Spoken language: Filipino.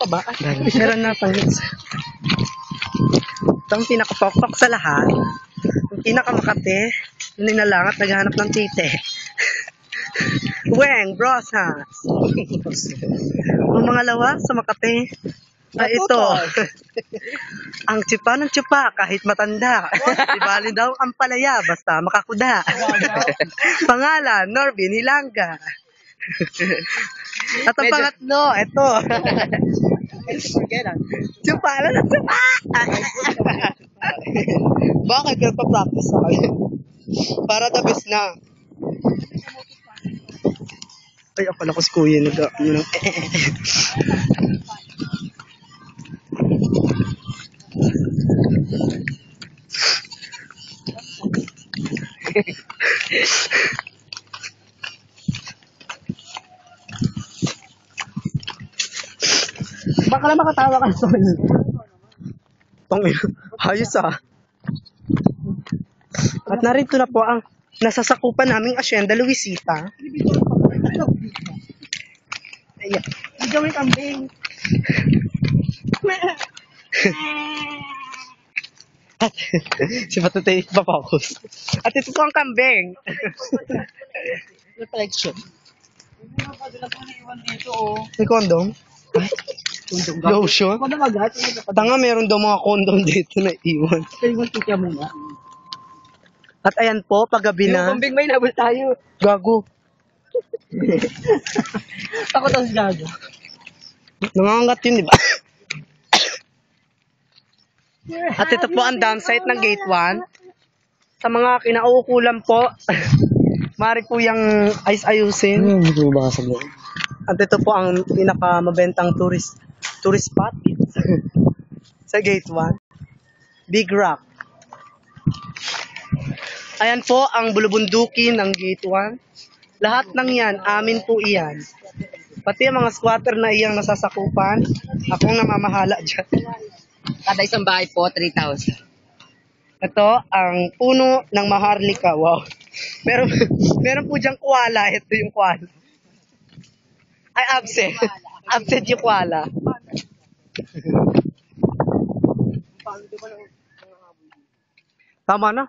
pa ba? Meron na pang isa. Ito ang pinakapokpok sa lahat. Ang pinakamakate. Yun na lang at naghahanap ng tite. Weng, brosas. Ang mga lawa sa Makati. Ay, ito. Ang tsipa ng tsipa kahit matanda. Ibali daw ang palaya basta makakuda. Pangalan, Norby Nilanga. At ang pangatlo, ito. Tsipa lang ng tsipa. Bakit nagpa-practice sa akin? Para the best na. Ay, akala ko si Kuya nag-ano. Baka lang makatawa ka sa kanya. Hayos ah. At narito na po ang nasasakupan naming Asyenda Luisita. Ayan. Hindi may kambing. At si Patutay papakus. At ito po ang kambing. Reflection. May kondom? Lotion? Tanga, meron daw mga kondom dito na iwan. At ayan po, paggabi na. Yung kambing may nabol tayo. Gago. Ako tas gago. Nangangat yun, di ba? At ito po ang dam site ng Gate 1. Sa mga kinauukulan po, maaari po yung ayusin. Hindi ko mabasag yun. At ito po ang pinakamabentang tourist spot sa Gate 1. Big Rock. Ayan po ang bulubundukin ng Gate 1. Lahat ng yan, amin po iyan. Pati ang mga squatter na iyang nasasakupan, akong namamahala dyan. Kada isang bahay po, 3,000. Ito ang puno ng maharlika. Wow. Meron po diyang koala. Ito yung koala. Ay, absent. Absent yung koala. Tama na.